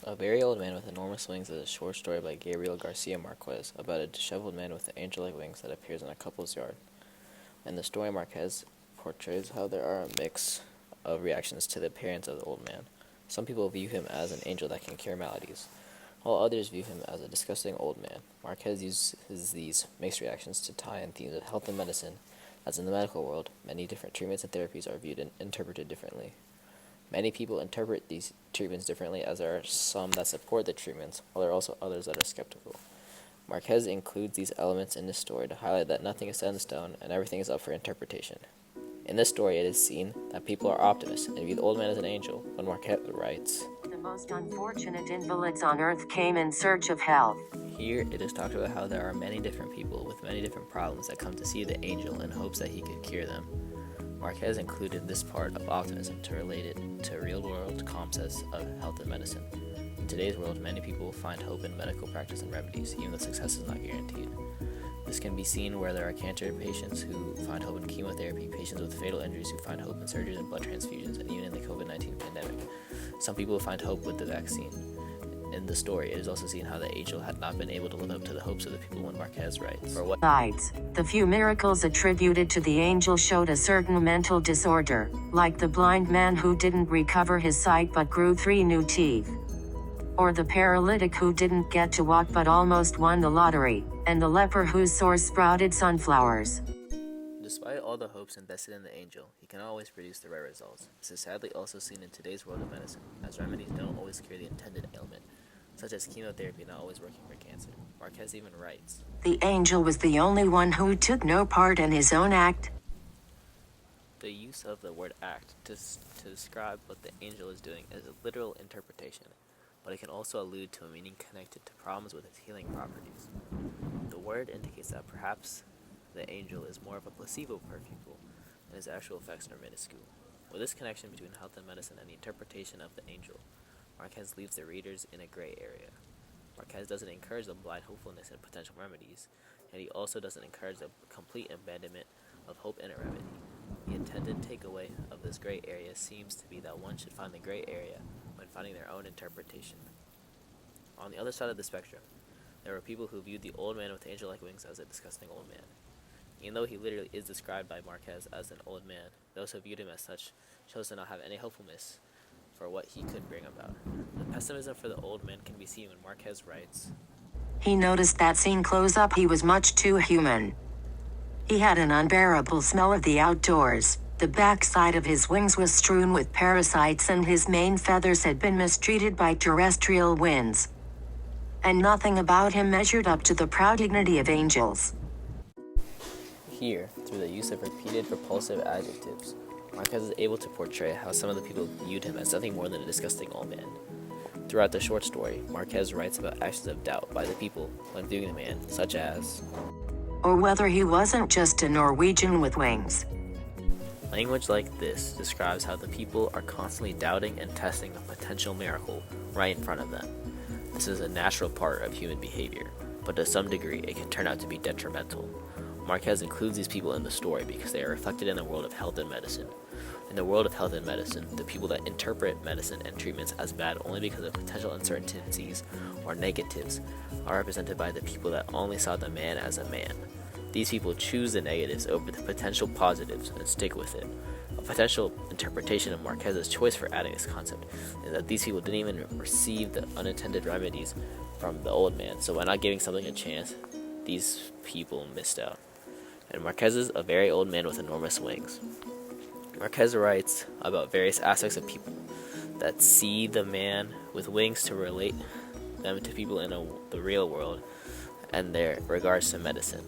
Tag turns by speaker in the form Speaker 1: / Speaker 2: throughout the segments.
Speaker 1: A Very Old Man with Enormous Wings is a short story by Gabriel Garcia Marquez about a disheveled man with angel-like wings that appears in a couple's yard. In the story, Marquez portrays how there are a mix of reactions to the appearance of the old man. Some people view him as an angel that can cure maladies, while others view him as a disgusting old man. Marquez uses these mixed reactions to tie in themes of health and medicine, as in the medical world, many different treatments and therapies are viewed and interpreted differently. Many people interpret these treatments differently, as there are some that support the treatments, while there are also others that are skeptical. Marquez includes these elements in this story to highlight that nothing is set in stone and everything is up for interpretation. In this story, it is seen that people are optimists and view the old man as an angel, when Marquez writes,
Speaker 2: "The most unfortunate invalids on earth came in search of health."
Speaker 1: Here, it is talked about how there are many different people with many different problems that come to see the angel in hopes that he could cure them. Marquez included this part of optimism to relate it to real-world concepts of health and medicine. In today's world, many people find hope in medical practice and remedies, even though success is not guaranteed. This can be seen where there are cancer patients who find hope in chemotherapy, patients with fatal injuries who find hope in surgeries and blood transfusions, and even in the COVID-19 pandemic. Some people find hope with the vaccine. In the story, it is also seen how the angel had not been able to live up to the hopes of the people when Marquez writes.
Speaker 2: Besides, the few miracles attributed to the angel showed a certain mental disorder, like the blind man who didn't recover his sight but grew 3 new teeth. Or the paralytic who didn't get to walk but almost won the lottery, and the leper whose sores sprouted sunflowers.
Speaker 1: Despite all the hopes invested in the angel, he cannot always produce the right results. This is sadly also seen in today's world of medicine, as remedies don't always cure the intended ailment, such as chemotherapy not always working for cancer. Marquez even writes,
Speaker 2: "The angel was the only one who took no part in his own act."
Speaker 1: The use of the word act to describe what the angel is doing is a literal interpretation, but it can also allude to a meaning connected to problems with its healing properties. The word indicates that perhaps the angel is more of a placebo for people, and his actual effects are minuscule. With this connection between health and medicine and the interpretation of the angel, Marquez leaves the readers in a gray area. Marquez doesn't encourage the blind hopefulness in potential remedies, and he also doesn't encourage the complete abandonment of hope in a remedy. The intended takeaway of this gray area seems to be that one should find the gray area when finding their own interpretation. On the other side of the spectrum, there were people who viewed the old man with angel-like wings as a disgusting old man. Even though he literally is described by Marquez as an old man, those who viewed him as such chose to not have any hopefulness for what he could bring about. The pessimism for the old man can be seen when Marquez writes,
Speaker 2: "He noticed that seen close up he was much too human. He had an unbearable smell of the outdoors, the backside of his wings was strewn with parasites and his main feathers had been mistreated by terrestrial winds. And nothing about him measured up to the proud dignity of angels."
Speaker 1: Here, through the use of repeated repulsive adjectives, Marquez is able to portray how some of the people viewed him as nothing more than a disgusting old man. Throughout the short story, Marquez writes about actions of doubt by the people when viewing the man, such as,
Speaker 2: "Or whether he wasn't just a Norwegian with wings."
Speaker 1: Language like this describes how the people are constantly doubting and testing a potential miracle right in front of them. This is a natural part of human behavior, but to some degree it can turn out to be detrimental. Marquez includes these people in the story because they are reflected in the world of health and medicine. In the world of health and medicine, the people that interpret medicine and treatments as bad only because of potential uncertainties or negatives are represented by the people that only saw the man as a man. These people choose the negatives over the potential positives and stick with it. A potential interpretation of Marquez's choice for adding this concept is that these people didn't even receive the unintended remedies from the old man, so by not giving something a chance, these people missed out. And Marquez is a very old man with enormous wings. Marquez writes about various aspects of people that see the man with wings to relate them to people in the real world and their regards to medicine.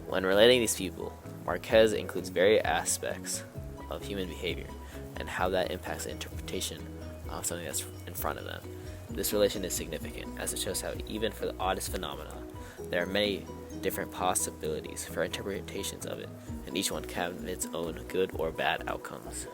Speaker 1: When relating these people, Marquez includes various aspects of human behavior and how that impacts the interpretation of something that's in front of them. This relation is significant, as it shows how even for the oddest phenomena, there are many different possibilities for interpretations of it, and each one can have its own good or bad outcomes.